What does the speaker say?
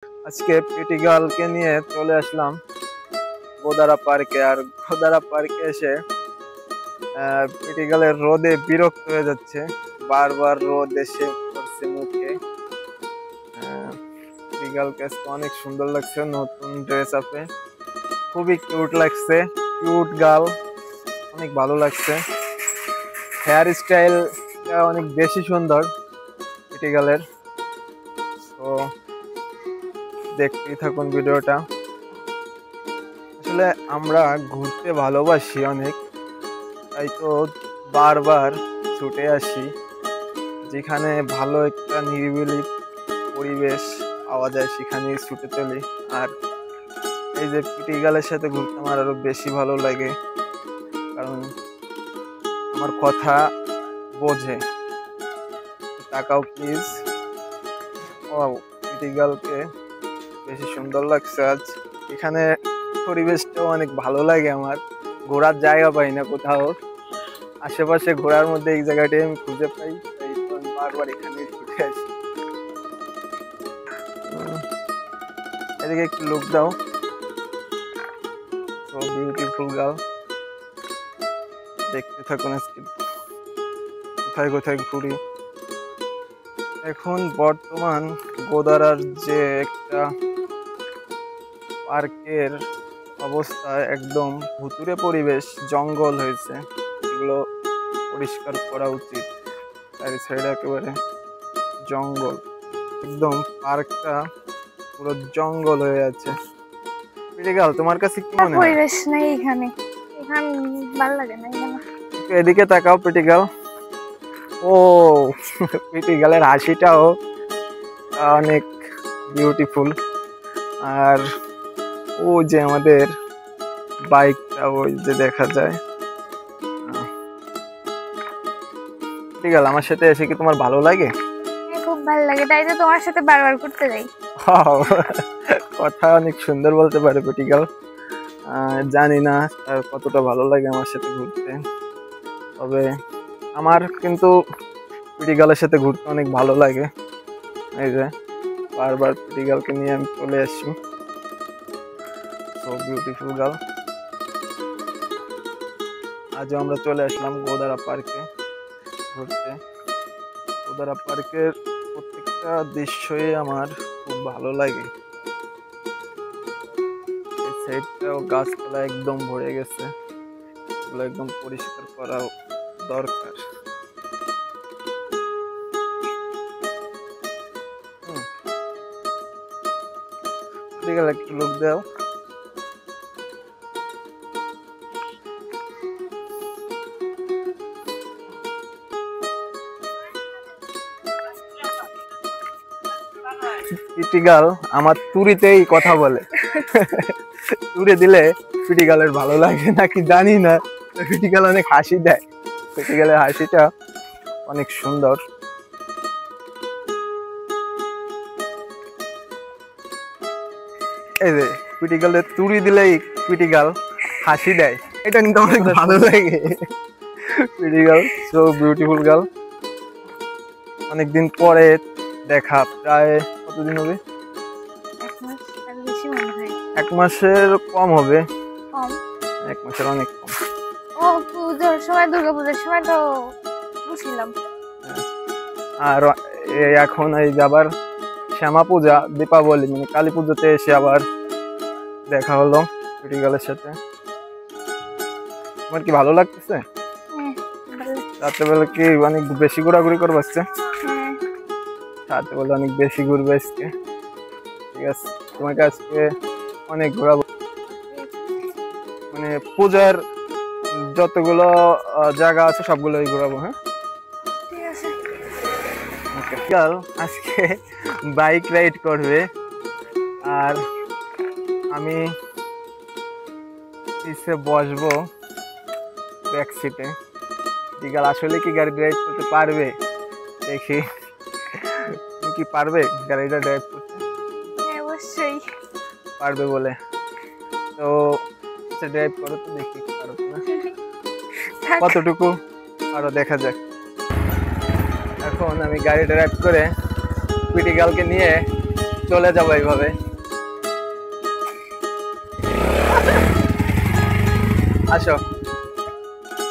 আজকে পিটি গার্লকে নিয়ে চলে আসলাম গোদারা পার্কে। আর গোদারা পার্কে এসে পিটি গার্লের রোদে বিরক্ত হয়ে যাচ্ছে, বারবার রোদ এসে পড়ছে মুখে। পিটি গার্লকে আজকে অনেক সুন্দর লাগছে নতুন ড্রেস আপে, খুবই কিউট লাগছে। কিউট গার্ল, অনেক ভালো লাগছে। হেয়ার স্টাইল অনেক বেশি সুন্দর পিটি গার্লের। তো দেখতেই থাকুন ভিডিওটা। আসলে আমরা ঘুরতে ভালোবাসি অনেক, তাই তো বারবার ছুটে আসি যেখানে ভালো একটা নিরিবিলি পরিবেশ পাওয়া যায়, সেখানে ছুটে চলি। আর এই যে পিটি গার্লের সাথে ঘুরতে আমার আরো বেশি ভালো লাগে, কারণ আমার কথা বোঝে। তাকাও প্লিজ। ও পিটি গার্লকে বেশি সুন্দর লাগছে আজ। এখানে পরিবেশটাও অনেক ভালো লাগে আমার, ঘোরার জায়গা পাই না কোথাও, আশেপাশে ঘোরার মধ্যে এই জায়গাটাই আমি খুঁজে পাই, তাই তো আমি বারবার এখানে ছুটে আসি। এদিকে একটু লুক দাও। সো বিউটিফুল গার্ল, দেখতে থাকুন আজকে কোথায় কোথায় ঘুরি। এখন বর্তমান গোদারার যে একটা পার্কের অবস্থা, একদম ভুতুড়ে পরিবেশ, জঙ্গল হয়েছে, এগুলো পরিষ্কার করা উচিত। চারি সাইডে একেবারে জঙ্গল, একদম পার্কটা পুরো জঙ্গল হয়ে আছে। পিটি গার্ল, তোমার কাছে কি মনে হয়? পরিবেশ নাই এখানে, এখানে ভালো লাগে না। একটু এদিকে তাকাও পিটি গার্ল। ও পিটি গার্লের হাসিটাও অনেক বিউটিফুল। আর ও যে আমাদের বাইকটা, ওই যে দেখা যায়। পিটি গার্ল, আমার সাথে এসে কি তোমার ভালো লাগে? খুব ভালো লাগে, তাই তো তোমার সাথে বারবার ঘুরতে যাই। কথা অনেক সুন্দর বলতে পারে পিটি গার্ল। জানি না তার কতটা ভালো লাগে আমার সাথে ঘুরতে, তবে আমার কিন্তু পিটি গার্লের সাথে ঘুরতে অনেক ভালো লাগে। এই যে বারবার পিটি গার্লকে নিয়ে আমি চলে আসছি। So beautiful girl. আজও আমরা চলে আসলাম গোদারা পার্কে ঘুরতে। গোদারা পার্কের প্রত্যেকটা দৃশ্যই আমার খুব ভালো লাগে। এই সাইডটাও গাছপালা একদম ভরে গেছে, এগুলো একদম পরিষ্কার করা দরকার। একটু লোক দাও। পিটি গার্ল আমার তুড়িতেই কথা বলে। তুড়ে দিলে পিটি গার্লের ভালো লাগে নাকি জানি না, পিটি গার্ল অনেক হাসি দেয়। পিটি গার্লের হাসিটা অনেক সুন্দর। এই যে পিটি গার্লের তুড়ি দিলেই পিটি গার্ল হাসি দেয়, এটা কিন্তু অনেক ভালো লাগে। Pretty girl so beautiful girl. অনেকদিন পরে দেখা, প্রায় কতদিন হবে? 1 মাসের কম হবে। 1 মাসের অনেক কম। ও পুজোর সময়, দুর্গাপূজার সময় তো বুঝলাম। আর এখন এই আবার শ্যামা পূজা, দীপাবলি মানে কালী পুজোতে এসে আবার দেখা হলো পিটি গার্লের সাথে। তোমার কি ভালো লাগতেছে? রাত্রেবেলা কি অনেক বেশি ঘোরাঘুরি করবো আজকে? রাত্রেবেলা অনেক বেশি ঘুরবে আজকে, ঠিক আছে? তোমাকে আজকে অনেক ঘোরাবো, মানে পূজার যতগুলো জায়গা আছে সবগুলোই ঘোরাবো। হ্যাঁ, ঠিক আছে। ওকে। আজকে বাইক রাইড করবে আর আমি পিছে বসবো ব্যাক সিটে। বিকাল আসলে কি গাড়ি ড্রাইভ করতে পারবে? দেখি তুমি কি পারবে গাড়িটা ড্রাইভ করতে? অবশ্যই পারবে বলে তো ড্রাইভ করো তো, দেখি পারো না, কতটুকু পারো দেখা যাক। এখন আমি গাড়ি ড্রাইভ করে পিটি গার্লকে নিয়ে চলে যাবো এইভাবে। আসো।